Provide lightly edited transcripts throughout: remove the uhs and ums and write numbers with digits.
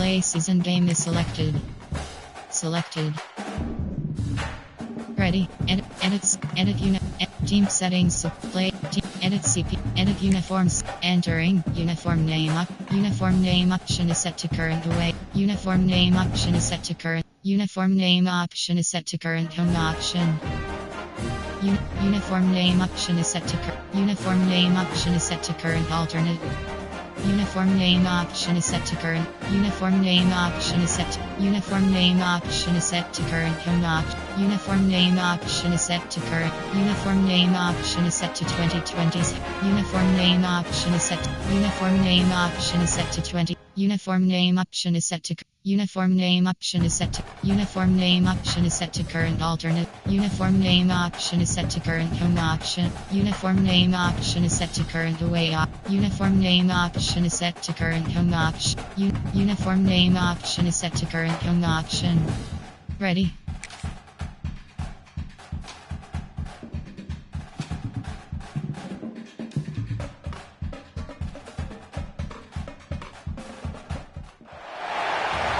Play season game is selected. Selected. Ready. Edit team settings. Play. Edit CP. Edit uniforms. Entering. Uniform name up. Uniform name option is set to current away. Uniform name option is set to current. Uniform name option is set to current home option. Uniform name option is set to uniform name option is set to current alternate. Uniform name option is set to current. Uniform name option is set to uniform name option is set to current home option. Uniform name option is set to current. Uniform name option is set to 2020s. Uniform name option is set to uniform name option is set to 20. Uniform name option is set to uniform name option is set to uniform name option is set to current alternate. Uniform name option is set to current home option. Uniform name option is set to current away uniform name option is set to current home option. Uniform name option is set to current home option. Ready.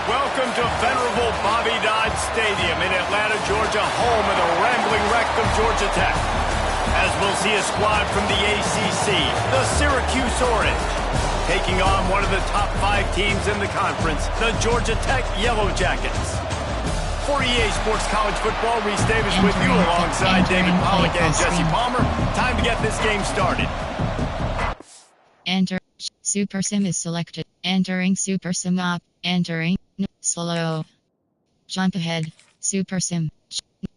Welcome to venerable Bobby Dodd Stadium in Atlanta, Georgia, home of the rambling wreck of Georgia Tech. As we'll see a squad from the ACC, the Syracuse Orange, taking on one of the top 5 teams in the conference, the Georgia Tech Yellow Jackets. For EA Sports College Football, Reese Davis with you alongside David Pollack and Jesse Palmer. Time to get this game started. Enter. Super Sim is selected. Entering Super Sim up. Entering. Slow. Jump ahead. Super Sim.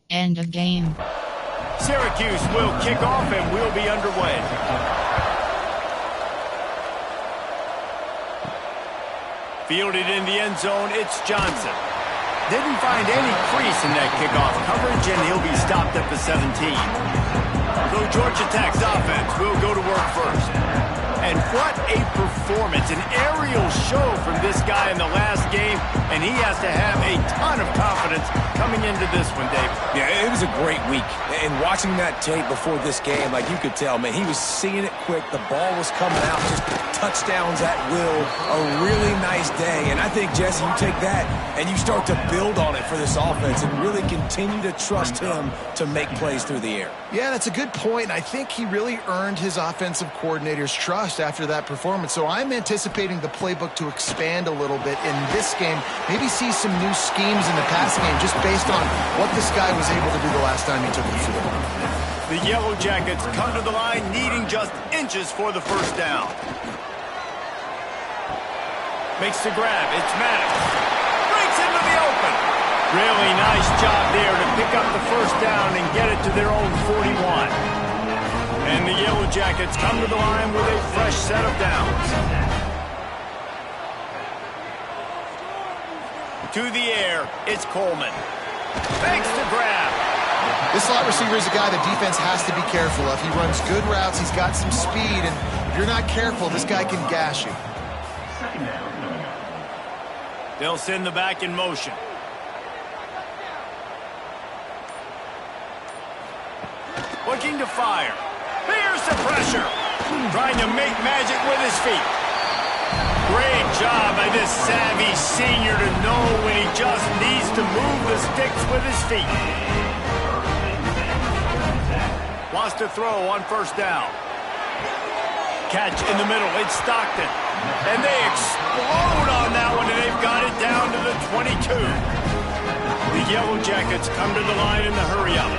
End of game. Syracuse will kick off and we'll be underway. Fielded in the end zone, it's Johnson. Didn't find any crease in that kickoff coverage, and he'll be stopped at the 17. So Georgia Tech's offense will go to work first. And what a performance, an aerial show from this guy in the last game, and he has to have a ton of confidence coming into this one, Dave. Yeah, it was a great week. And watching that tape before this game, like you could tell, man, he was seeing it quick. The ball was coming out, just touchdowns at will. A really nice day. And I think, Jesse, you take that and you start to build on it for this offense and really continue to trust him to make plays through the air. Yeah, that's a good point. I think he really earned his offensive coordinator's trust after that performance. So I'm anticipating the playbook to expand a little bit in this game. Maybe see some new schemes in the passing game just based on what this guy was able to do the last time he took the field. The Yellow Jackets come to the line needing just inches for the first down. Makes the grab. It's Madden. Breaks into the open. Really nice job there to pick up the first down and get it to their own 41. And the Yellow Jackets come to the line with a fresh set of downs. To the air, it's Coleman. Fakes the grab. This slot receiver is a guy the defense has to be careful of. He runs good routes, he's got some speed, and if you're not careful, this guy can gash you. They'll send the back in motion. Looking to fire. Here's the pressure. Trying to make magic with his feet. Great job by this savvy senior to know when he just needs to move the sticks with his feet. Wants to throw on first down. Catch in the middle. It's Stockton. And they explode on that one, and they've got it down to the 22. The Yellow Jackets come to the line in the hurry-up.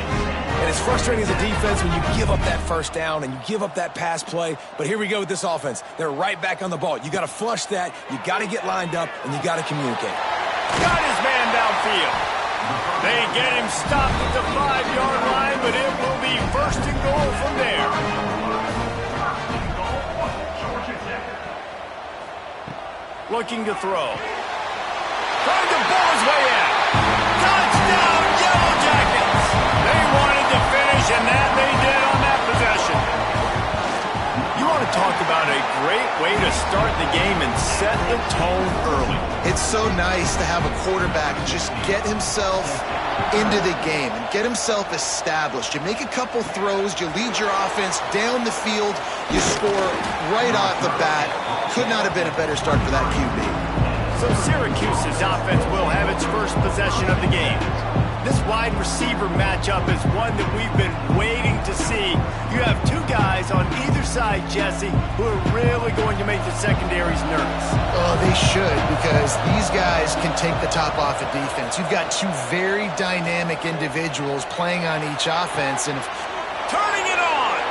And it's frustrating as a defense when you give up that first down and you give up that pass play. But here we go with this offense. They're right back on the ball. You got to flush that. You got to get lined up, and you got to communicate. Got his man downfield. They get him stopped at the 5-yard line, but it will be first and goal from there. Looking to throw. Trying to ball his way in. Touchdown, Yellow Jackets. They wanted to finish, and that they did on that possession. You want to talk about a great way to start the game and set the tone early. It's so nice to have a quarterback just get himself into the game and get himself established. You make a couple throws, you lead your offense down the field, you score right off the bat. Could not have been a better start for that QB. So Syracuse's offense will have its first possession of the game. This wide receiver matchup is one that we've been waiting to see. You have two guys on either side, Jesse, who are really going to make the secondaries nervous. Oh, they should, because these guys can take the top off of defense. You've got two very dynamic individuals playing on each offense, and turning it on!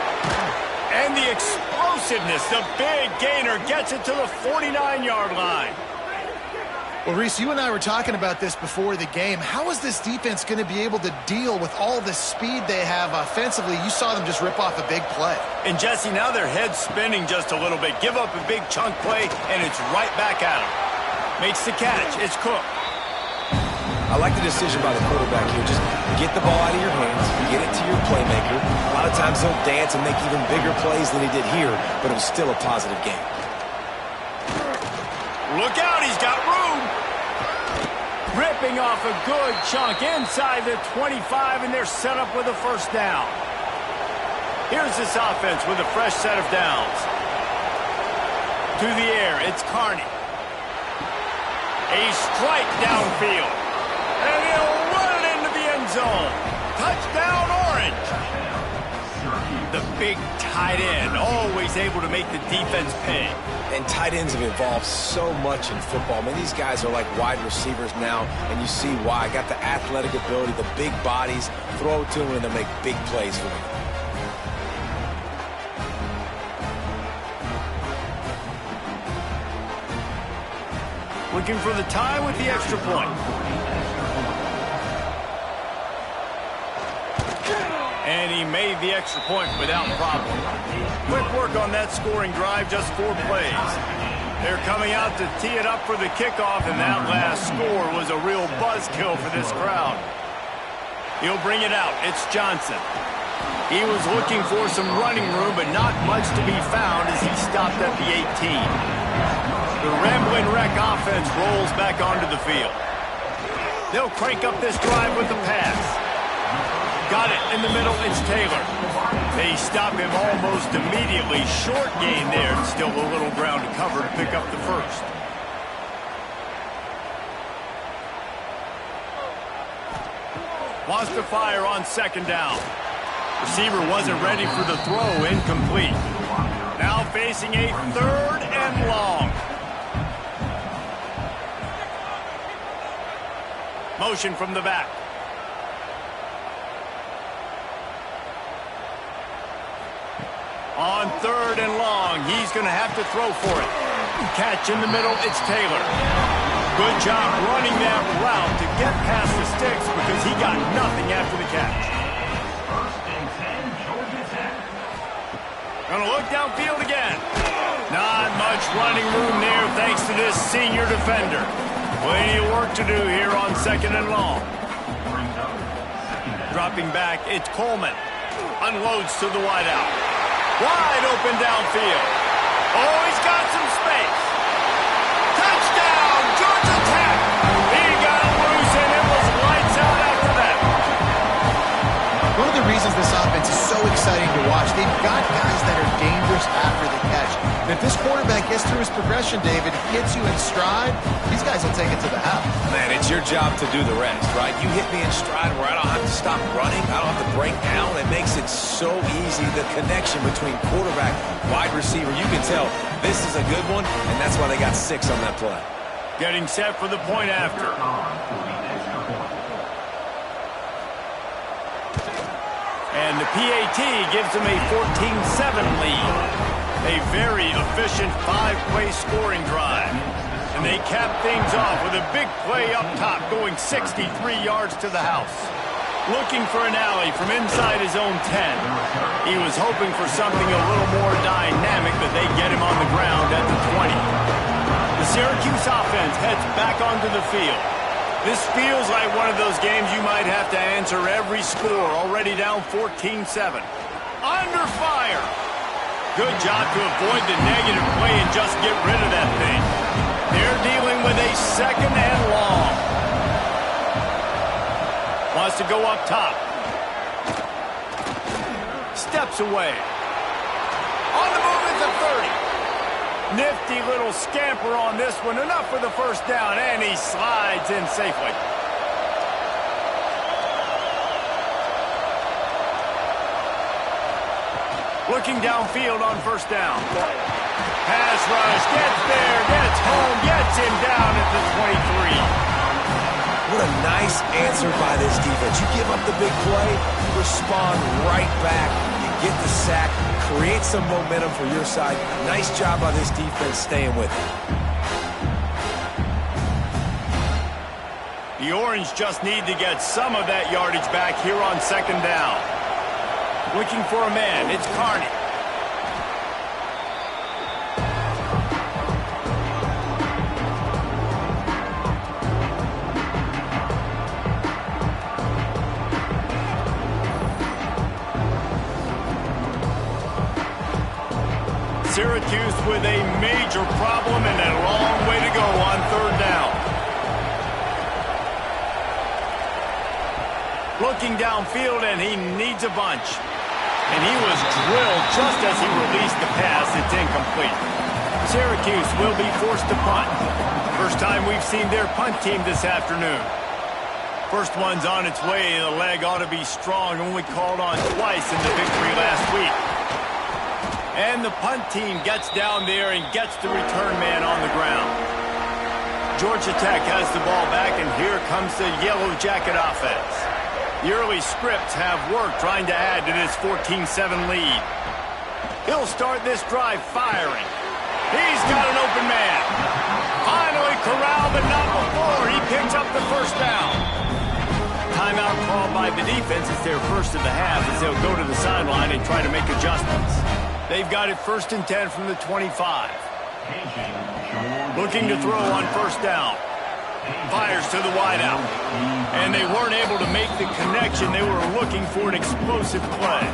And the explosiveness, the big gainer gets it to the 49-yard line. Well, Reese, you and I were talking about this before the game. How is this defense going to be able to deal with all the speed they have offensively? You saw them just rip off a big play. And, Jesse, now their head's spinning just a little bit. Give up a big chunk play, and it's right back at them. Makes the catch. It's Cook. I like the decision by the quarterback here. Just get the ball out of your hands, get it to your playmaker. A lot of times he'll dance and make even bigger plays than he did here, but it was still a positive game. Look out, he's got room. Ripping off a good chunk inside the 25, and they're set up with a first down. Here's this offense with a fresh set of downs. To the air, it's Carney. A strike downfield. And he'll run it into the end zone. Touchdown, Orange. The big tight end, always able to make the defense pay. And tight ends have evolved so much in football. I mean, these guys are like wide receivers now, and you see why. Got the athletic ability, the big bodies, throw it to them, and they'll make big plays for them. Looking for the tie with the extra point. And he made the extra point without problem. Quick work on that scoring drive, just 4 plays. They're coming out to tee it up for the kickoff, and that last score was a real buzzkill for this crowd. He'll bring it out. It's Johnson. He was looking for some running room, but not much to be found as he stopped at the 18. The Rambling Wreck offense rolls back onto the field. They'll crank up this drive with the pass. Got it in the middle, it's Taylor. They stop him almost immediately. Short gain there, still a little ground to cover to pick up the first. Wants to fire on second down. Receiver wasn't ready for the throw, incomplete. Now facing a 3rd and long. Motion from the back. On 3rd and long, he's going to have to throw for it. Catch in the middle, it's Taylor. Good job running that route to get past the sticks because he got nothing after the catch. Gonna look downfield again. Not much running room there thanks to this senior defender. Plenty of work to do here on 2nd and long. Dropping back, it's Coleman. Unloads to the wideout. Wide open downfield. Oh, he's got some space. Touchdown, Georgia Tech. He got loose, and it was lights out after that. One of the reasons this offense is so exciting to watch, they've got guys that are dangerous after the catch. And if this quarterback gets through his progression, David, hits you in stride, these guys will take it to the house. Man, it's your job to do the rest, right? You hit me in stride where I don't have to stop running. I don't have to break down. It makes it so easy, the connection between quarterback, wide receiver. You can tell this is a good one, and that's why they got 6 on that play. Getting set for the point after. And the PAT gives them a 14-7 lead. A very efficient 5-play scoring drive. And they cap things off with a big play up top, going 63 yards to the house. Looking for an alley from inside his own 10. He was hoping for something a little more dynamic, but they get him on the ground at the 20. The Syracuse offense heads back onto the field. This feels like one of those games you might have to answer every score, already down 14-7. Under fire. Good job to avoid the negative play and just get rid of that thing. They're dealing with a 2nd and long. Wants to go up top. Steps away. On the move at the 30. Nifty little scamper on this one. Enough for the first down, and he slides in safely. Looking downfield on first down. Pass rush, gets there, gets home, gets him down at the 23. What a nice answer by this defense. You give up the big play, you respond right back. You get the sack, create some momentum for your side. Nice job by this defense staying with it. The Orange just need to get some of that yardage back here on second down. Looking for a man, it's Carney. Syracuse with a major problem and a long way to go on third down. Looking downfield, and he needs a bunch. And he was drilled just as he released the pass. It's incomplete. Syracuse will be forced to punt. First time we've seen their punt team this afternoon. First one's on its way. The leg ought to be strong. Only called on twice in the victory last week. And the punt team gets down there and gets the return man on the ground. Georgia Tech has the ball back, and here comes the Yellow Jacket offense. The early scripts have worked trying to add to this 14-7 lead. He'll start this drive firing. He's got an open man. Finally corralled, but not before. He picks up the first down. Timeout called by the defense. It's their first of the half as they'll go to the sideline and try to make adjustments. They've got it 1st and 10 from the 25. Looking to throw on first down. Fires to the wideout. And they weren't able to make the connection. They were looking for an explosive play.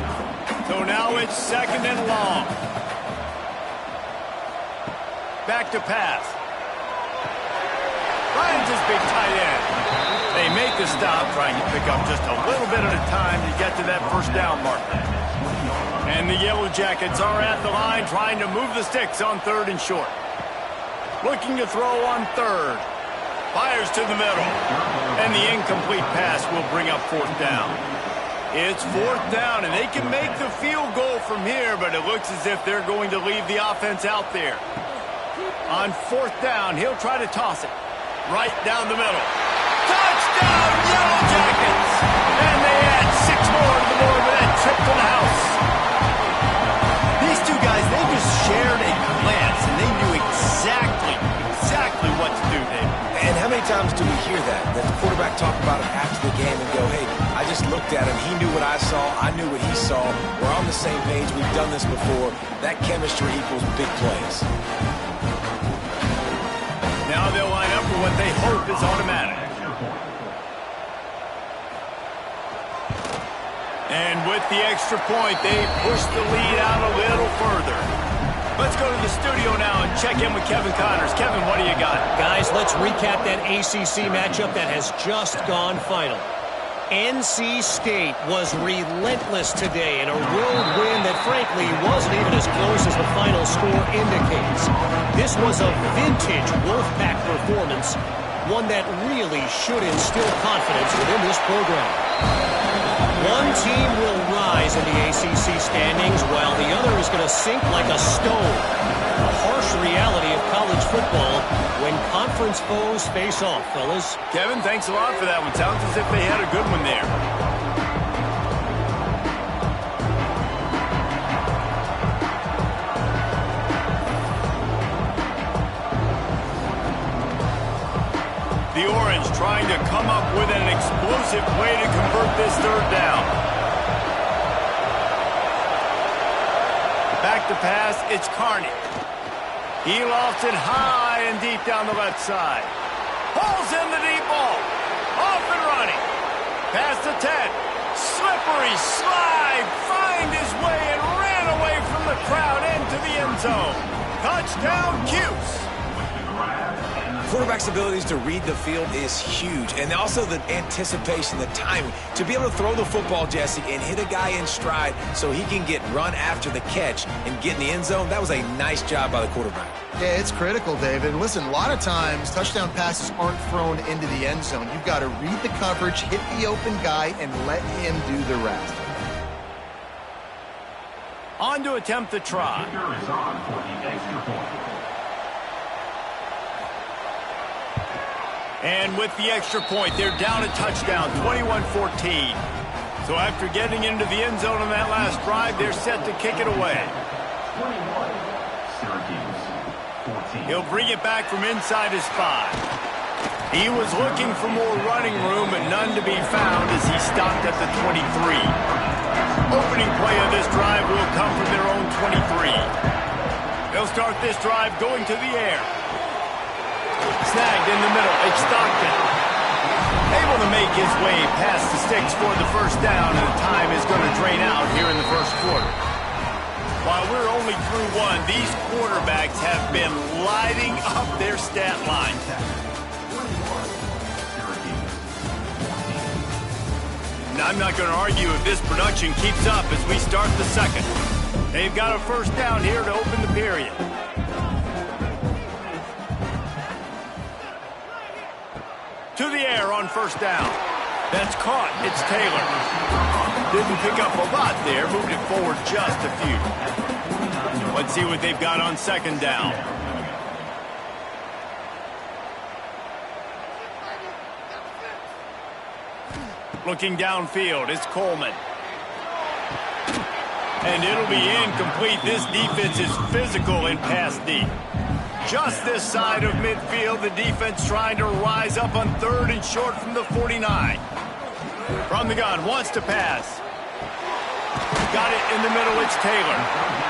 So now it's 2nd and long. Back to pass. Finds his big tight end. They make the stop, trying to pick up just a little bit at a time to get to that first down marker. And the Yellow Jackets are at the line trying to move the sticks on 3rd and short. Looking to throw on 3rd. Fires to the middle. And the incomplete pass will bring up 4th down. It's 4th down, and they can make the field goal from here, but it looks as if they're going to leave the offense out there. On 4th down, he'll try to toss it. Right down the middle. Touchdown, Yellow Jackets! And they add 6 more to the board with that trip to the house. These two guys, they just shared a glance, and they knew exactly what to do, Dave. And how many times do we hear that? That the quarterback talk about it after the game and go, hey, I just looked at him. He knew what I saw. I knew what he saw. We're on the same page. We've done this before. That chemistry equals big plays. Now they'll line up for what they hope is automatic. And with the extra point, they push the lead out a little further. Let's go to the studio now and check in with Kevin Connors. Kevin, what do you got? Guys, let's recap that ACC matchup that has just gone final. NC State was relentless today in a road win that frankly wasn't even as close as the final score indicates. This was a vintage Wolfpack performance, one that really should instill confidence within this program. One team will rise in the ACC standings while the other is going to sink like a stone. The harsh reality of college football when conference foes face off, fellas. Kevin, thanks a lot for that one. Sounds as if they had a good one there. The Orange trying to come up with an explosive way to convert this 3rd down. Back to pass, it's Carney. He lofts it high and deep down the left side. Pulls in the deep ball. Off and running. Past the 10. Slippery slide. Find his way and ran away from the crowd into the end zone. Touchdown, Cuse. quarterback's abilities to read the field is huge. And also the anticipation, the timing. To be able to throw the football, Jesse, and hit a guy in stride so he can get run after the catch and get in the end zone, that was a nice job by the quarterback. Yeah, it's critical, David. Listen, a lot of times touchdown passes aren't thrown into the end zone. You've got to read the coverage, hit the open guy, and let him do the rest. On to attempt the try. And with the extra point, they're down a touchdown, 21-14. So after getting into the end zone on that last drive, they're set to kick it away. He'll bring it back from inside his 5. He was looking for more running room, but none to be found as he stopped at the 23. Opening play of this drive will come from their own 23. They'll start this drive going to the air. Snagged in the middle. It's Stockton. Able to make his way past the sticks for the first down, and the time is going to drain out here in the first quarter. While we're only through one, these quarterbacks have been lighting up their stat line. And I'm not going to argue if this production keeps up as we start the second. They've got a first down here to open the period. To the air on first down. That's caught. It's Taylor. Didn't pick up a lot there. Moved it forward just a few. Let's see what they've got on second down. Looking downfield, it's Coleman. And it'll be incomplete. This defense is physical in pass deep. Just this side of midfield, the defense trying to rise up on third and short from the 49. From the gun, wants to pass. Got it in the middle, it's Taylor.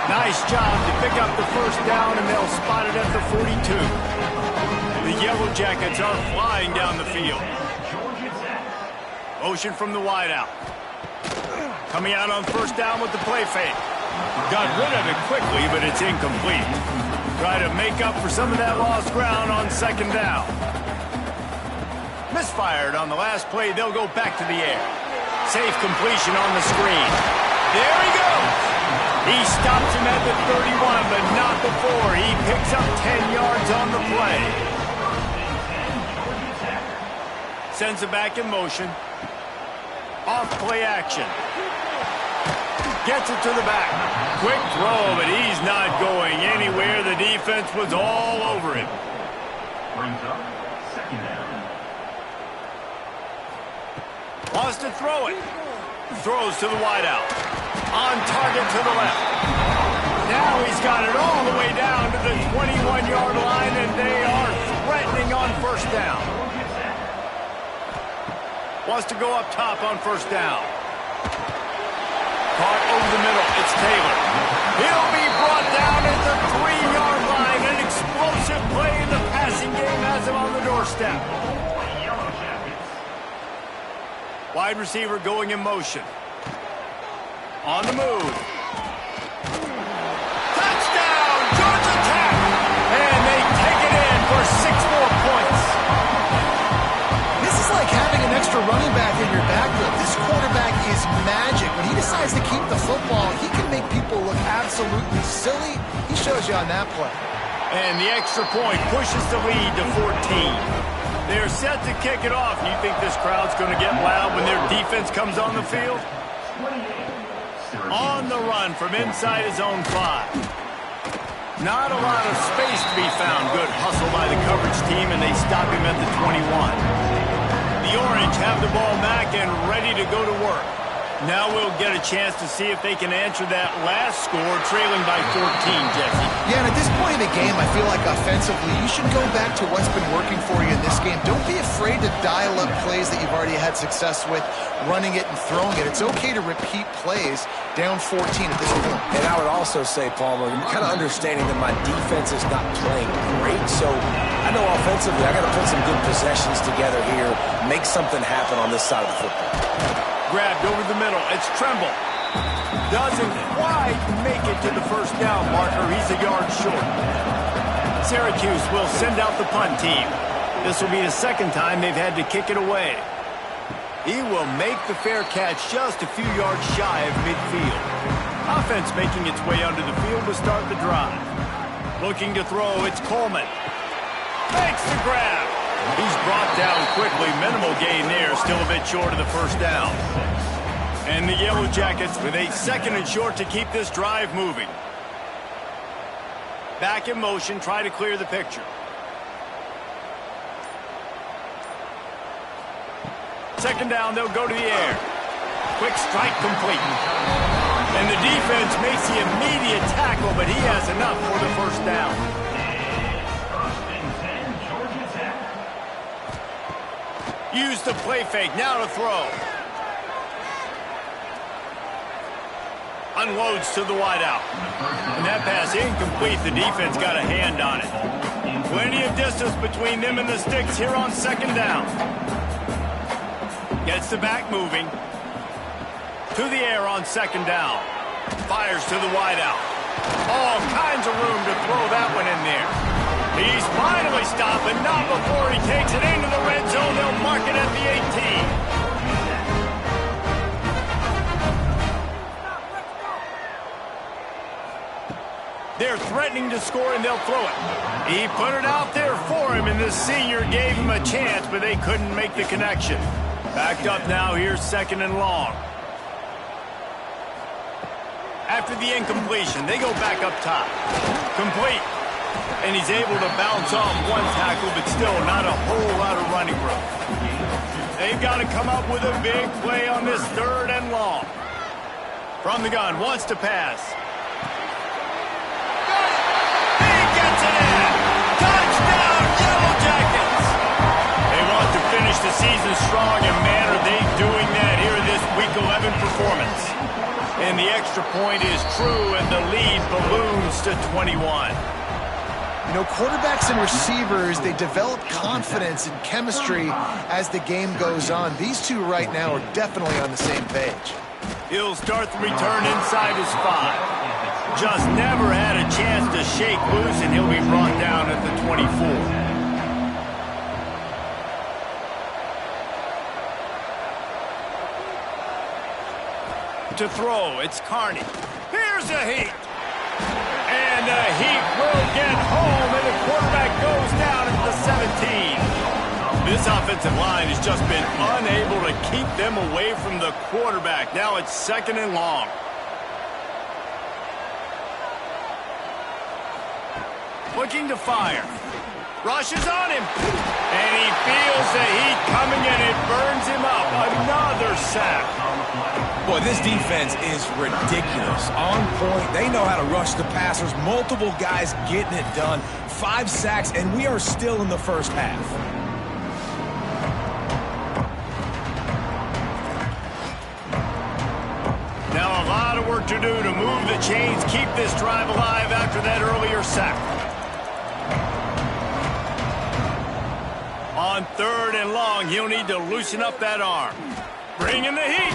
Nice job to pick up the first down, and they'll spot it at the 42. The Yellow Jackets are flying down the field. Motion from the wideout. Coming out on first down with the play fake. Got rid of it quickly, but it's incomplete. Try to make up for some of that lost ground on second down. Misfired on the last play. They'll go back to the air. Safe completion on the screen. There he goes. He stops him at the 31, but not before. He picks up 10 yards on the play. Sends it back in motion. Off play action. Gets it to the back. Quick throw, but he's not going anywhere. The defense was all over him. Brings up second down. Wants to throw it. Throws to the wideout. On target to the left. Now he's got it all the way down to the 21-yard line, and they are threatening on first down. Wants to go up top on first down. Caught over the middle. It's Taylor. He'll be brought down at the 3-yard line. An explosive play in the passing game has him on the doorstep. Wide receiver going in motion. On the move. Touchdown! Georgia Tech! And they take it in for 6 more points. This is like having an extra running back in your backfield. This quarterback is magic. When he decides to keep the football, he can make people look absolutely silly. He shows you on that play. And the extra point pushes the lead to 14. They're set to kick it off. You think this crowd's going to get loud when their defense comes on the field? On the run from inside his own 5. Not a lot of space to be found. Good hustle by the coverage team, and they stop him at the 21. The Orange have the ball back and ready to go to work. Now we'll get a chance to see if they can answer that last score, trailing by 14, Jesse. Yeah, and at this point in the game, I feel like offensively, you should go back to what's been working for you in this game. Don't be afraid to dial up plays that you've already had success with, running it and throwing it. It's okay to repeat plays down 14 at this point. And I would also say, Palmer, kind of understanding that my defense is not playing great, so I know offensively I got to put some good possessions together here, make something happen on this side of the football. Grabbed over the middle. It's Tremble. Doesn't quite make it to the first down marker. He's a yard short. Syracuse will send out the punt team. This will be the second time they've had to kick it away. He will make the fair catch just a few yards shy of midfield. Offense making its way under the field to start the drive. Looking to throw, it's Coleman. Makes the grab. He's brought down quickly. Minimal gain there, still a bit short of the first down. And the Yellow Jackets with a 2nd and short to keep this drive moving. Back in motion, try to clear the picture. Second down, they'll go to the air. Quick strike complete. And the defense makes the immediate tackle, but he has enough for the first down. Use the play fake, now to throw. Unloads to the wideout. And that pass incomplete, the defense got a hand on it. Plenty of distance between them and the sticks here on second down. Gets the back moving. To the air on second down. Fires to the wideout. All kinds of room to throw that one in there. He's finally stopped, but not before he takes it into the red zone. They'll mark it at the 18. They're threatening to score, and they'll throw it. He put it out there for him, and the senior gave him a chance, but they couldn't make the connection. Backed up now, here's 2nd and long. After the incompletion, they go back up top. Complete. And he's able to bounce off one tackle, but still not a whole lot of running room. They've got to come up with a big play on this 3rd and long. From the gun, wants to pass. He gets it in. Touchdown, Yellow Jackets. They want to finish the season strong, and man, are they doing that here in this Week 11 performance. And the extra point is true, and the lead balloons to 21. You know, quarterbacks and receivers, they develop confidence and chemistry as the game goes on. These two right now are definitely on the same page. He'll start the return inside his 5. Just never had a chance to shake loose, and he'll be brought down at the 24. To throw, it's Carney. Here's a heat. And the heat will get home, and the quarterback goes down at the 17. This offensive line has just been unable to keep them away from the quarterback. Now it's 2nd and long. Looking to fire. Rushes on him. And he feels the heat coming, and it burns him up. Another sack. Boy, this defense is ridiculous. On point. They know how to rush the passers. Multiple guys getting it done. 5 sacks, and we are still in the first half. Now a lot of work to do to move the chains, keep this drive alive after that earlier sack. On 3rd and long, he'll need to loosen up that arm. Bring in the heat.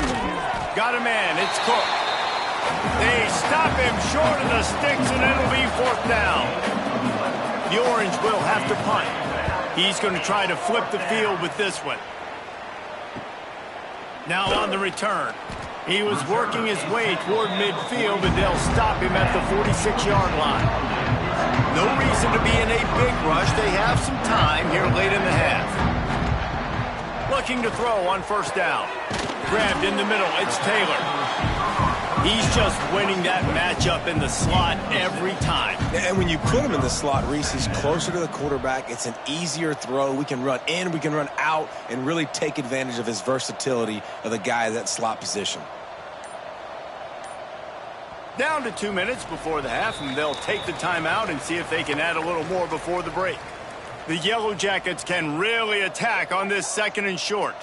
Got a man, it's Cook. They stop him short of the sticks, and it'll be 4th down. The Orange will have to punt. He's going to try to flip the field with this one. Now on the return. He was working his way toward midfield, but they'll stop him at the 46-yard line. No reason to be in a big rush. They have some time here late in the half. Looking to throw on 1st down. Grabbed in the middle. It's Taylor. He's just winning that matchup in the slot every time. And when you put him in the slot, Reese, he's closer to the quarterback. It's an easier throw. We can run in, we can run out, and really take advantage of his versatility of the guy at that slot position. Down to 2 minutes before the half, and they'll take the timeout and see if they can add a little more before the break. The Yellow Jackets can really attack on this 2nd and short.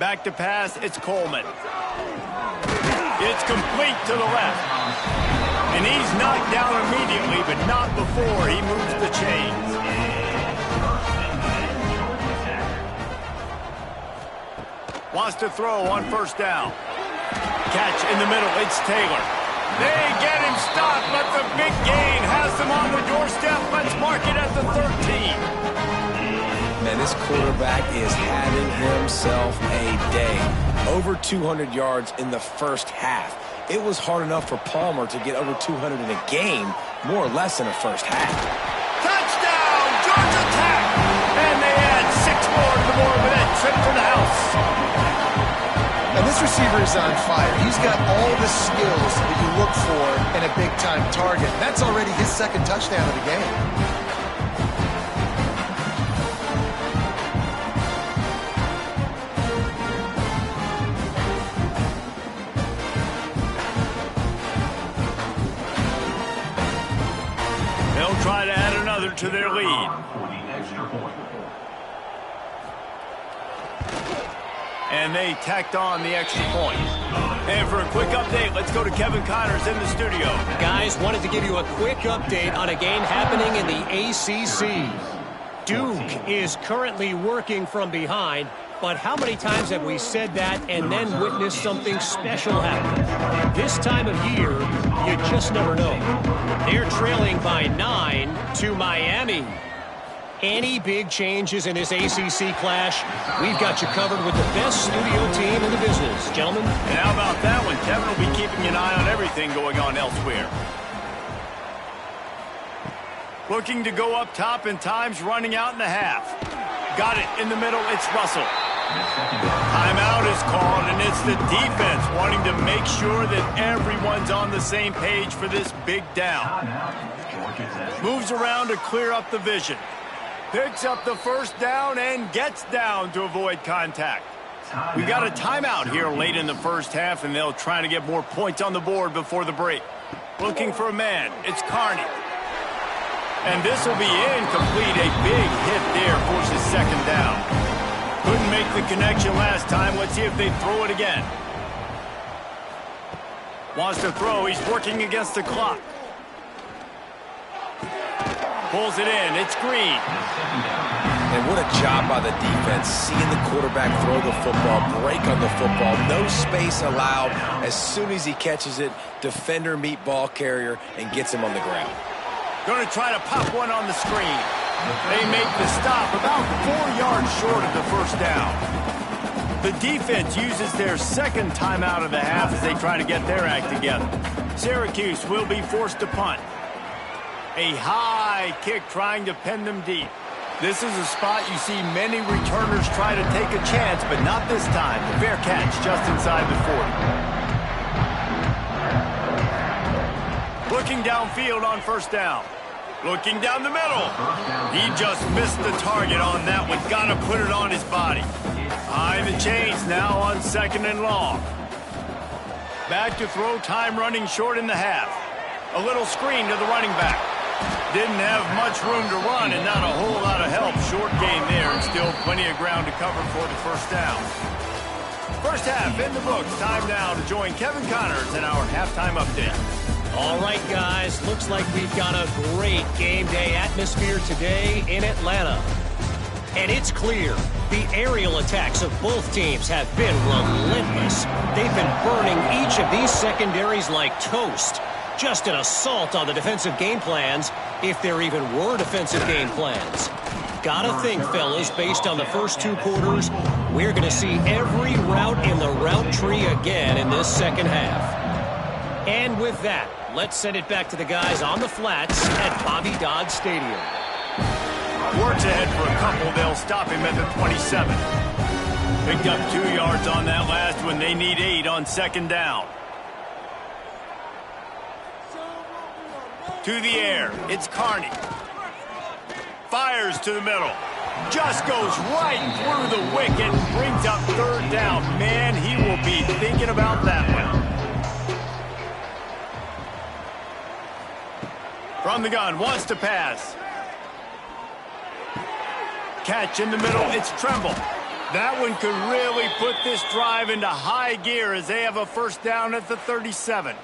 Back to pass, it's Coleman. It's complete to the left. And he's knocked down immediately, but not before he moves the chains. Wants to throw on first down. Catch in the middle. It's Taylor. They get him stopped, but the big gain has them on the doorstep. Let's mark it at the 13. Man, this quarterback is having himself a day. Over 200 yards in the first half. It was hard enough for Palmer to get over 200 in a game, more or less in the first half. Touchdown, Georgia Tech! And they add 6 more to the board with that trip to the house. And this receiver is on fire. He's got all the skills that you look for in a big-time target. That's already his second touchdown of the game. They'll try to add another to their lead. For the extra point. And they tacked on the extra point. And for a quick update, let's go to Kevin Connors in the studio. Guys, wanted to give you a quick update on a game happening in the ACC. Duke is currently working from behind, but how many times have we said that and then witnessed something special happen? This time of year, you just never know. They're trailing by 9 to Miami. Any big changes in this ACC clash, we've got you covered with the best studio team in the business, gentlemen. And how about that one? Kevin will be keeping an eye on everything going on elsewhere. Looking to go up top, and time's running out in the half. Got it in the middle. It's Russell. Timeout is called, and it's the defense wanting to make sure that everyone's on the same page for this big down. Moves around to clear up the vision. Picks up the first down and gets down to avoid contact. We got a timeout here late in the first half, and they'll try to get more points on the board before the break. Looking for a man. It's Carney. And this will be incomplete. A big hit there forces second down. Couldn't make the connection last time. Let's see if they throw it again. Wants to throw. He's working against the clock. Pulls it in. It's Green. And what a job by the defense, seeing the quarterback throw the football, break on the football, no space allowed. As soon as he catches it, defender meet ball carrier and gets him on the ground. Going to try to pop one on the screen. They make the stop about 4 yards short of the first down. The defense uses their second timeout of the half as they try to get their act together. Syracuse will be forced to punt. A high kick trying to pin them deep. This is a spot you see many returners try to take a chance, but not this time. The fair catch just inside the 40. Looking downfield on first down. Looking down the middle. He just missed the target on that one. Got to put it on his body. Behind the chains now on second and long. Back to throw, time running short in the half. A little screen to the running back. Didn't have much room to run and not a whole lot of help. Short gain there and still plenty of ground to cover for the first down. First half in the books. Time now to join Kevin Connors in our halftime update. All right, guys, looks like we've got a great game day atmosphere today in Atlanta. And it's clear the aerial attacks of both teams have been relentless. They've been burning each of these secondaries like toast. Just an assault on the defensive game plans, if there even were defensive game plans. Gotta think, fellas, based on the first 2 quarters, we're going to see every route in the route tree again in this second half. And with that, let's send it back to the guys on the flats at Bobby Dodd Stadium. Works ahead for a couple. They'll stop him at the 27. Picked up 2 yards on that last one. They need 8 on second down. To the air. It's Carney. Fires to the middle. Just goes right through the wicket and brings up third down. Man, he will be thinking about that one. From the gun, wants to pass. Catch in the middle, it's Tremble. That one could really put this drive into high gear as they have a first down at the 37.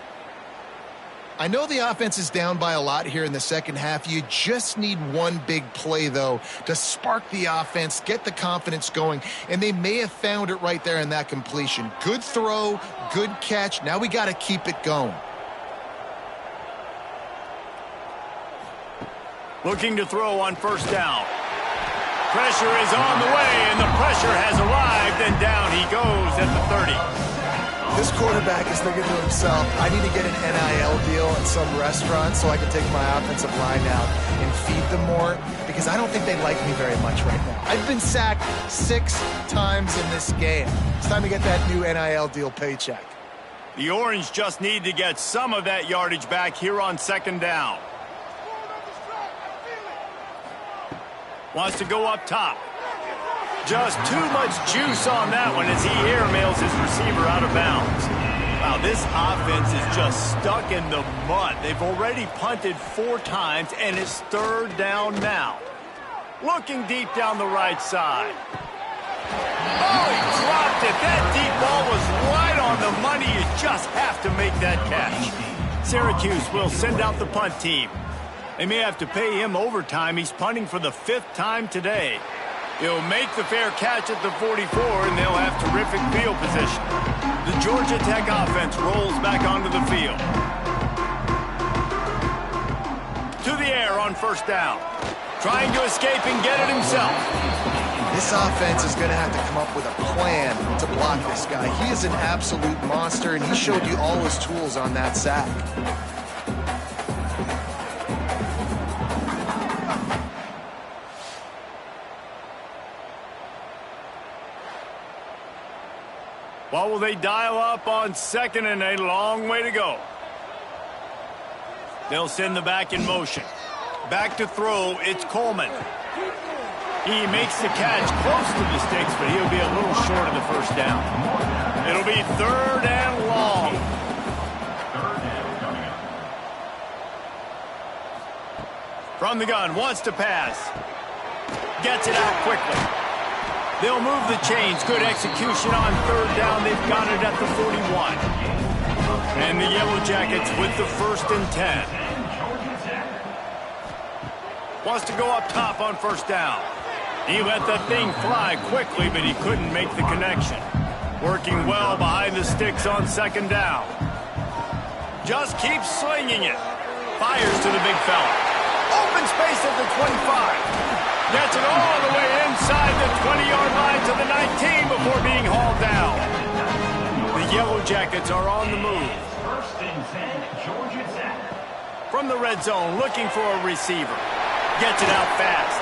I know the offense is down by a lot here in the second half. You just need one big play, though, to spark the offense, get the confidence going, and they may have found it right there in that completion. Good throw, good catch. Now we got to keep it going. Looking to throw on first down. Pressure is on the way, and the pressure has arrived, and down he goes at the 30. This quarterback is thinking to himself, I need to get an NIL deal at some restaurant so I can take my offensive line out and feed them more, because I don't think they like me very much right now. I've been sacked 6 times in this game. It's time to get that new NIL deal paycheck. The Orange just need to get some of that yardage back here on second down. Wants to go up top. Just too much juice on that one as he airmails his receiver out of bounds. Wow, this offense is just stuck in the mud. They've already punted 4 times, and it's third down now. Looking deep down the right side. Oh, he dropped it. That deep ball was right on the money. You just have to make that catch. Syracuse will send out the punt team. They may have to pay him overtime. He's punting for the 5th time today. He'll make the fair catch at the 44, and they'll have terrific field position. The Georgia Tech offense rolls back onto the field. To the air on first down. Trying to escape and get it himself. This offense is going to have to come up with a plan to block this guy. He is an absolute monster, and he showed you all his tools on that sack. What will they dial up on second, and a long way to go? They'll send the back in motion. Back to throw, it's Coleman. He makes the catch close to the sticks, but he'll be a little short of the first down. It'll be third and long. From the gun, wants to pass. Gets it out quickly. They'll move the chains. Good execution on third down. They've got it at the 41. And the Yellow Jackets with the 1st and 10. Wants to go up top on first down. He let that thing fly quickly, but he couldn't make the connection. Working well behind the sticks on second down. Just keeps slinging it. Fires to the big fella. Open space at the 25. Gets it all the way inside the 20-yard line to the 19 before being hauled down. The Yellow Jackets are on the move. 1st and 10, Georgia Tech. From the red zone, looking for a receiver. Gets it out fast.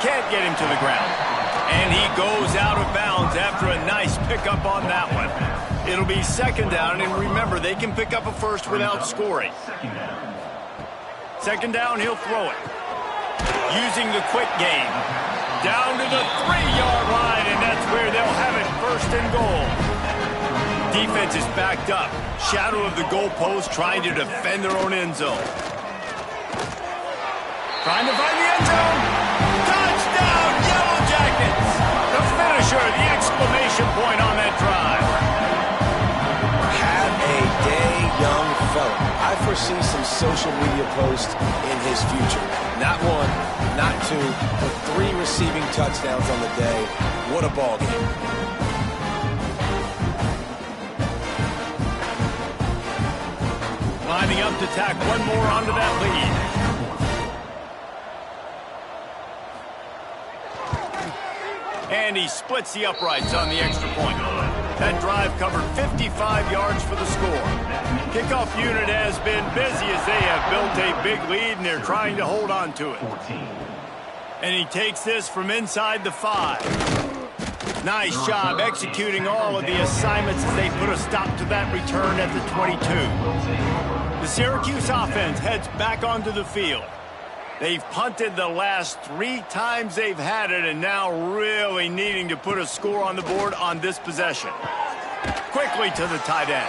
Can't get him to the ground. And he goes out of bounds after a nice pickup on that one. It'll be second down, and remember, they can pick up a first without scoring. Second down, he'll throw it. Using the quick game. Down to the 3-yard line, and that's where they'll have it, 1st and goal. Defense is backed up. Shadow of the goalpost, trying to defend their own end zone. Trying to find the end zone. Touchdown, Yellow Jackets! The finisher, the exclamation point on that drive. Have a day, young fella. I foresee some social media posts in his future. Not 1, not 2, but 3 receiving touchdowns on the day. What a ball game. Lining up to tack one more onto that lead. And he splits the uprights on the extra point. That drive covered 55 yards for the score. Kickoff unit has been busy as they have built a big lead, and they're trying to hold on to it. And he takes this from inside the 5. Nice job executing all of the assignments as they put a stop to that return at the 22. The Syracuse offense heads back onto the field. They've punted the last 3 times they've had it, and now really needing to put a score on the board on this possession. Quickly to the tight end.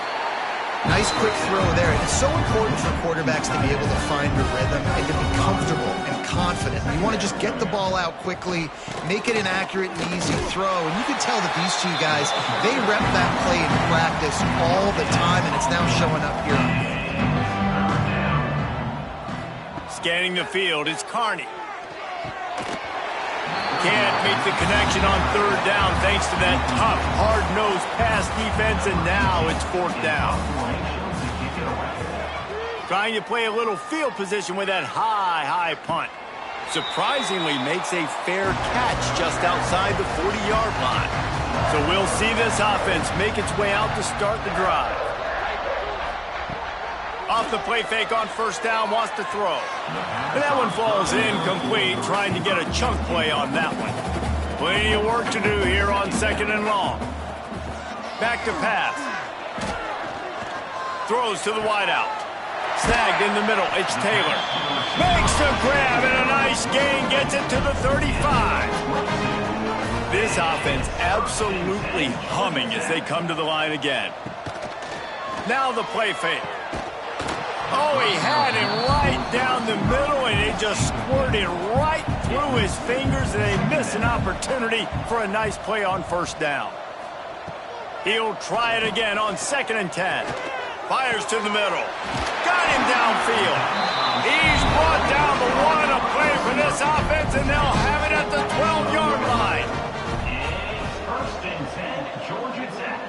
Nice quick throw there. It's so important for quarterbacks to be able to find a rhythm and to be comfortable and confident. You want to just get the ball out quickly, make it an accurate and easy throw. And you can tell that these 2 guys, they rep that play in practice all the time, and it's now showing up here on game. Scanning the field, it's Carney. Can't make the connection on third down thanks to that tough, hard-nosed pass defense, and now it's fourth down. Trying to play a little field position with that high punt. Surprisingly makes a fair catch just outside the 40-yard line. So we'll see this offense make its way out to start the drive. Off the play fake on first down, wants to throw. And that one falls incomplete, trying to get a chunk play on that one. Plenty of work to do here on second and long. Back to pass. Throws to the wideout. Snagged in the middle, it's Taylor. Makes the grab and a nice gain, gets it to the 35. This offense absolutely humming as they come to the line again. Now the play fake. Oh, he had it right down the middle, and it just squirted right through his fingers, and they miss an opportunity for a nice play on first down. He'll try it again on 2nd and 10. Fires to the middle. Got him downfield. He's brought down the one, a play for this offense, and they'll have it at the 12-yard line. First and 10, Georgia Tech.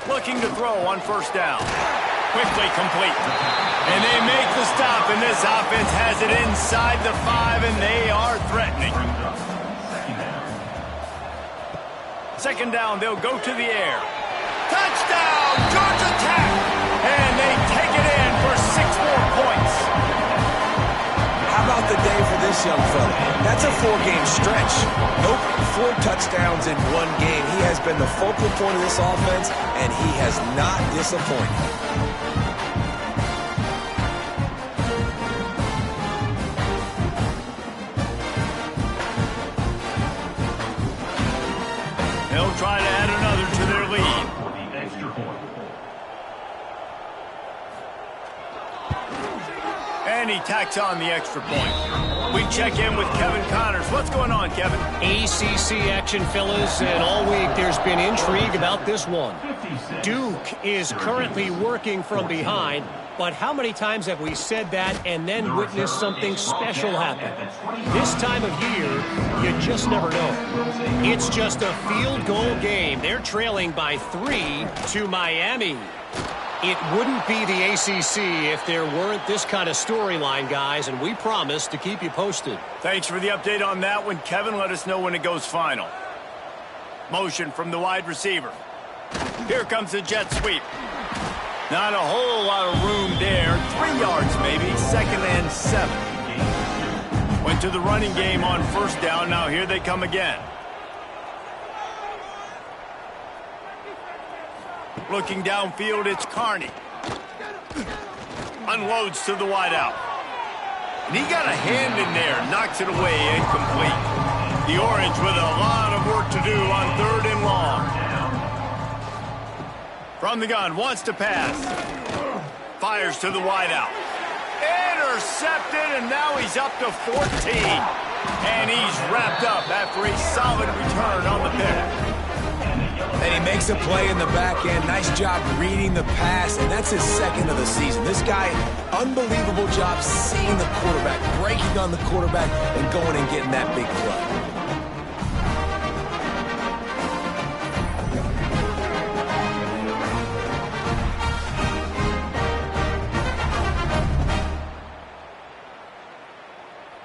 Looking to throw on first down. Quickly complete. And they make the stop, and this offense has it inside the 5, and they are threatening. Second down, they'll go to the air. Touchdown, Georgia Tech! And they take it in for 6 more points. How about the day for this young fella? That's a 4-game stretch. Nope, 4 touchdowns in 1 game. He has been the focal point of this offense, and he has not disappointed. They'll try to add another to their lead. And he tacks on the extra point. We check in with Kevin Connors. What's going on, Kevin? ACC action, fellas, and all week there's been intrigue about this one. Duke is currently working from behind, but how many times have we said that and then witnessed something special happen? This time of year, you just never know. It's just a field goal game. They're trailing by 3 to Miami. It wouldn't be the ACC if there weren't this kind of storyline, guys, and we promise to keep you posted. Thanks for the update on that one, Kevin. Let us know when it goes final. Motion from the wide receiver. Here comes the jet sweep. Not a whole lot of room there. 3 yards maybe, 2nd and 7. Went to the running game on first down. Now here they come again. Looking downfield, it's Carney. Unloads to the wideout. And he got a hand in there, knocks it away, incomplete. The Orange with a lot of work to do on 3rd and long. From the gun, wants to pass. Fires to the wideout. Intercepted, and now he's up to 14. And he's wrapped up after a solid return on the pick. And he makes a play in the back end. Nice job reading the pass, and that's his 2nd of the season. This guy, unbelievable job seeing the quarterback, breaking on the quarterback, and going and getting that big play.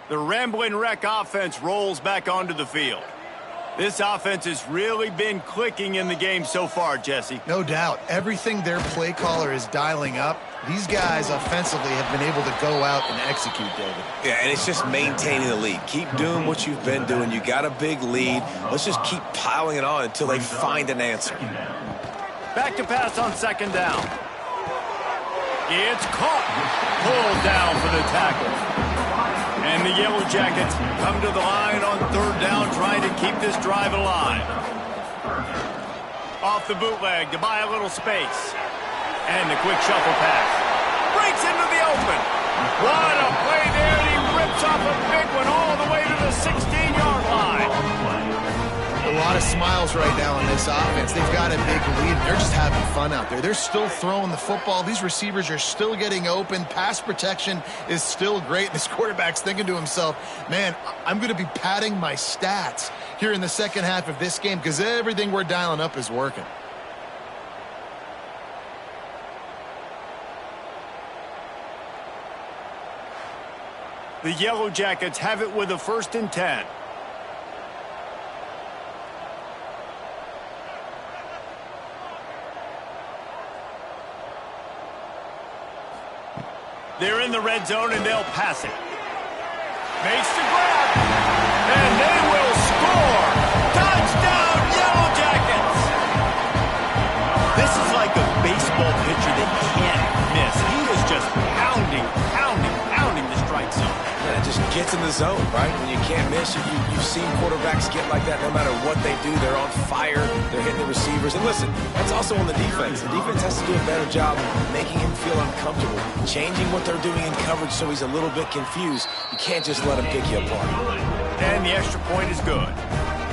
The Ramblin' Wreck offense rolls back onto the field. This offense has really been clicking in the game so far, Jesse. No doubt. Everything their play caller is dialing up, these guys offensively have been able to go out and execute, David. Yeah, and it's just maintaining the lead. Keep doing what you've been doing. You got a big lead. Let's just keep piling it on until they find an answer. Back to pass on 2nd down. It's caught. Pulled down for the tackle. And the Yellow Jackets come to the line on 3rd down, trying to keep this drive alive. Off the bootleg to buy a little space. And the quick shuffle pass. Breaks into the open. What a play there, and he rips off a big one all the way to the 16-yard line. A lot of smiles smiles right now on this offense. They've got a big lead. They're just having fun out there. They're still throwing the football. These receivers are still getting open. Pass protection is still great. This quarterback's thinking to himself, man, I'm going to be padding my stats here in the second half of this game because everything we're dialing up is working. The Yellow Jackets have it with a 1st and 10. They're in the red zone, and they'll pass it. Makes the grab, and they will score. Touchdown, Yellow Jackets! This is like a baseball pitcher that can't miss. He is just pounding the strike zone. Yeah, it just gets in the zone, right? When you can't miss, you've seen quarterbacks get like that no matter what they do. They're on fire. They're hitting the receivers. And listen, that's also on the defense. The defense has to do a better job making him feel uncomfortable, changing what they're doing in coverage so he's a little bit confused. You can't just let him pick you apart. And the extra point is good.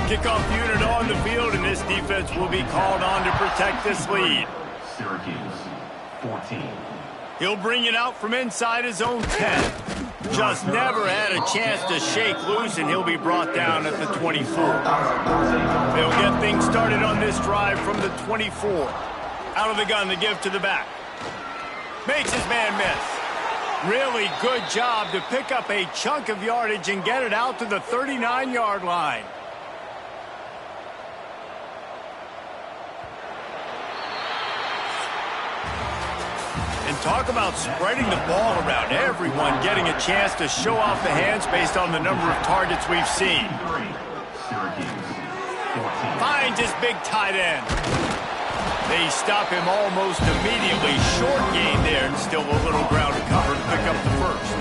Kickoff unit on the field, and this defense will be called on to protect this lead. Syracuse, 14. He'll bring it out from inside his own 10. Just never had a chance to shake loose, and he'll be brought down at the 24. They'll get things started on this drive from the 24. Out of the gun, the give to the back. Makes his man miss. Really good job to pick up a chunk of yardage and get it out to the 39-yard line. And talk about spreading the ball around. Everyone getting a chance to show off the hands based on the number of targets we've seen. Finds his big tight end. They stop him almost immediately. Short gain there, and still a little ground to cover to pick up the first.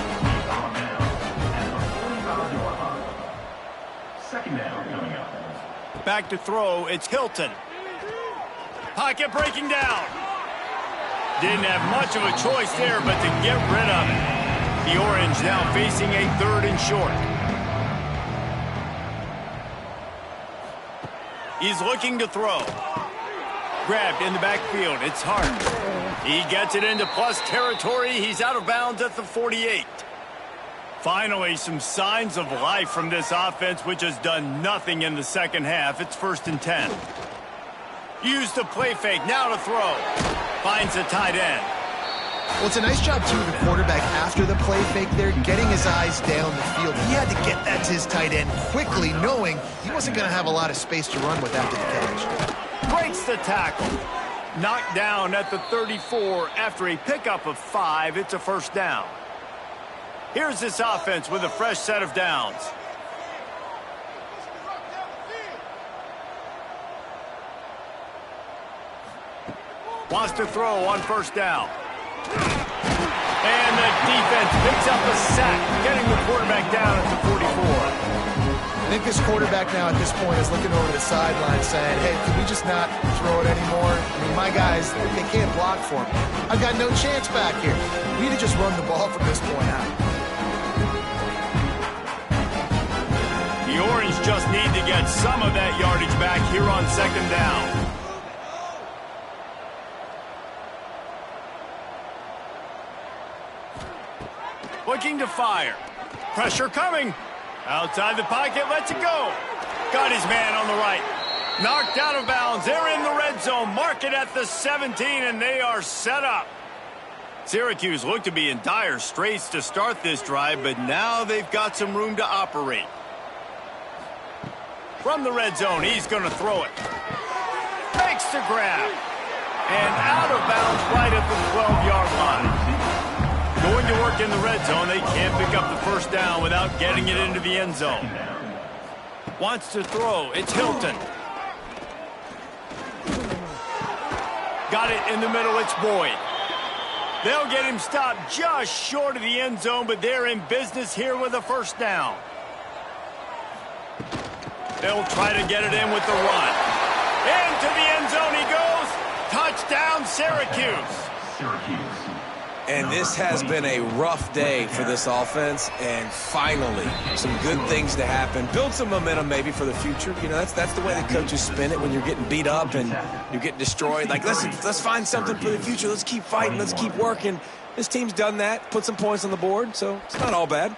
Second down coming up. Back to throw, it's Hilton. Pocket breaking down. Didn't have much of a choice there, but to get rid of it. The Orange now facing a 3rd and short. He's looking to throw. Grabbed in the backfield. It's Hart. He gets it into plus territory. He's out of bounds at the 48. Finally, some signs of life from this offense, which has done nothing in the second half. It's 1st and 10. Use the play fake. Now to throw. Finds the tight end. Well, it's a nice job, too, of the quarterback after the play fake there, getting his eyes down the field. He had to get that to his tight end quickly, knowing he wasn't going to have a lot of space to run with after the catch. Breaks the tackle. Knocked down at the 34 after a pickup of 5. It's a 1st down. Here's this offense with a fresh set of downs. Wants to throw on 1st down. And the defense picks up a sack, getting the quarterback down at the 44. I think this quarterback now at this point is looking over the sideline saying, hey, can we just not throw it anymore? I mean, my guys, they can't block for me. I've got no chance back here. We need to just run the ball from this point out. The Orange just need to get some of that yardage back here on 2nd down. Looking to fire. Pressure coming. Outside the pocket, lets it go. Got his man on the right. Knocked out of bounds. They're in the red zone. Mark it at the 17, and they are set up. Syracuse looked to be in dire straits to start this drive, but now they've got some room to operate. From the red zone, he's going to throw it. Makes the grab. And out of bounds right at the 12-yard line. Going to work in the red zone. They can't pick up the 1st down without getting it into the end zone. Wants to throw. It's Hilton. Got it in the middle. It's Boyd. They'll get him stopped just short of the end zone, but they're in business here with a 1st down. They'll try to get it in with the run. Into the end zone he goes. Touchdown, Syracuse. Syracuse. And this has been a rough day for this offense, and finally, some good things to happen. Build some momentum maybe for the future. You know, that's the way the coaches spin it when you're getting beat up and you're getting destroyed. Like, let's find something for the future. Let's keep fighting. Let's keep working. This team's done that, put some points on the board, so it's not all bad.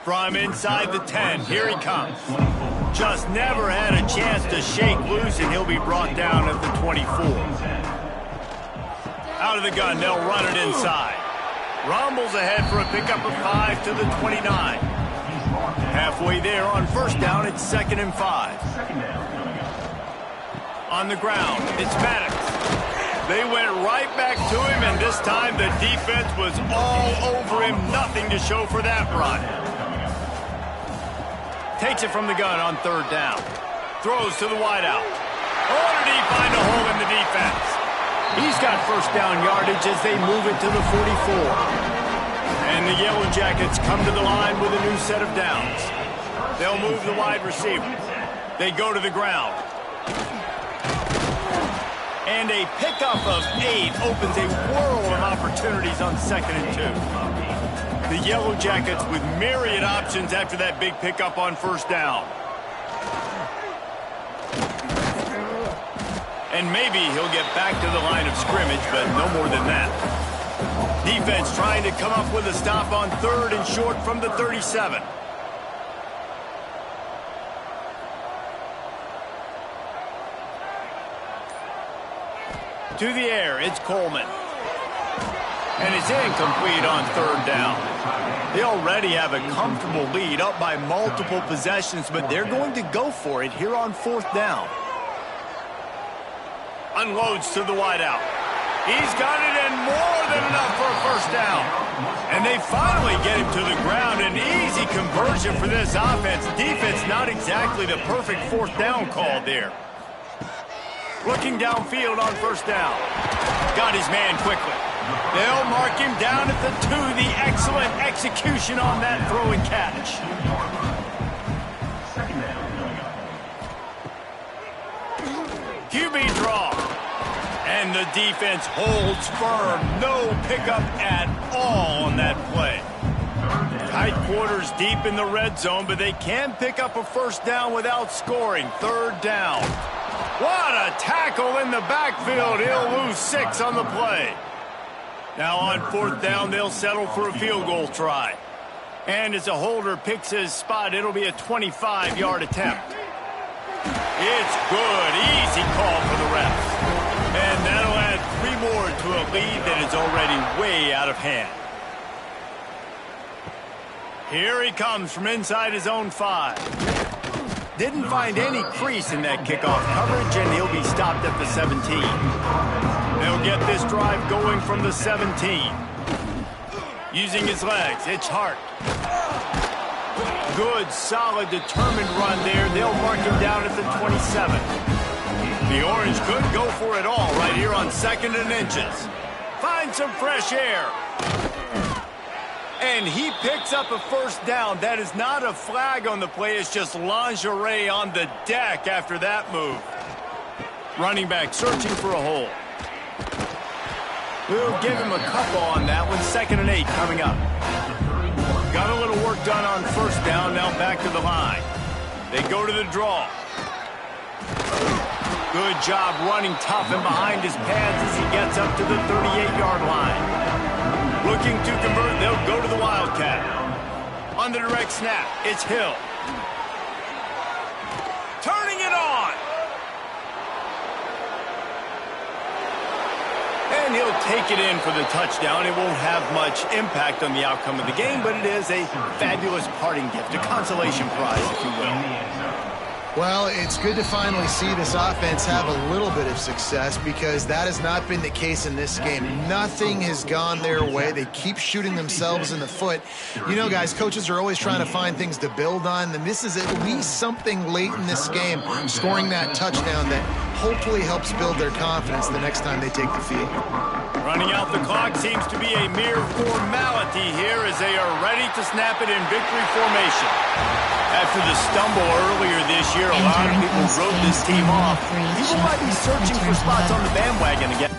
From inside the 10, here he comes. Just never had a chance to shake loose, and he'll be brought down at the 24. Out of the gun, they'll run it inside. Rumbles ahead for a pickup of 5 to the 29. Halfway there on first down, it's 2nd and 5. On the ground, it's Madden. They went right back to him, and this time the defense was all over him. Nothing to show for that run. Takes it from the gun on 3rd down. Throws to the wideout. Oh, did he find a hole in the defense? He's got first down yardage as they move it to the 44. And the Yellow Jackets come to the line with a new set of downs. They'll move the wide receiver. They go to the ground. And a pickup of 8 opens a world of opportunities on 2nd and 2. The Yellow Jackets with myriad options after that big pickup on first down. And maybe he'll get back to the line of scrimmage, but no more than that. Defense trying to come up with a stop on 3rd and short from the 37. To the air, it's Coleman. And it's incomplete on 3rd down. They already have a comfortable lead, up by multiple possessions, but they're going to go for it here on 4th down. Unloads to the wideout. He's got it, and more than enough for a first down. And they finally get him to the ground. An easy conversion for this offense. Defense not exactly the perfect 4th down call there. Looking downfield on first down. Got his man quickly. They'll mark him down at the 2. The excellent execution on that throw and catch. QB draw. And the defense holds firm. No pickup at all on that play. Tight quarters deep in the red zone, but they can pick up a first down without scoring. 3rd down. What a tackle in the backfield. He'll lose 6 on the play. Now on 4th down, they'll settle for a field goal try. And as a holder picks his spot, it'll be a 25-yard attempt. It's good. Easy call for the refs. And that'll add 3 more to a lead that is already way out of hand. Here he comes from inside his own 5. Didn't find any crease in that kickoff coverage, and he'll be stopped at the 17. They'll get this drive going from the 17. Using his legs, it's Hart. Good, solid, determined run there. They'll mark him down at the 27. The Orange could go for it all right here on 2nd and inches. Find some fresh air. And he picks up a first down. That is not a flag on the play. It's just lingerie on the deck after that move. Running back searching for a hole. We'll give him a couple on that one. 2nd and 8 coming up. Got a little work done on first down. Now back to the line. They go to the draw. Good job running tough and behind his pads as he gets up to the 38-yard line. Looking to convert, they'll go to the Wildcat. On the direct snap, it's Hill. Turning it on. And he'll take it in for the touchdown. It won't have much impact on the outcome of the game, but it is a fabulous parting gift, a consolation prize, if you will. Well, it's good to finally see this offense have a little bit of success because that has not been the case in this game. Nothing has gone their way. They keep shooting themselves in the foot. You know, guys, coaches are always trying to find things to build on, and this is at least something late in this game, scoring that touchdown that hopefully helps build their confidence the next time they take the field. Running out the clock seems to be a mere formality here as they are ready to snap it in victory formation. After the stumble earlier this year, a lot of people wrote this team off. People might be searching for spots on the bandwagon again.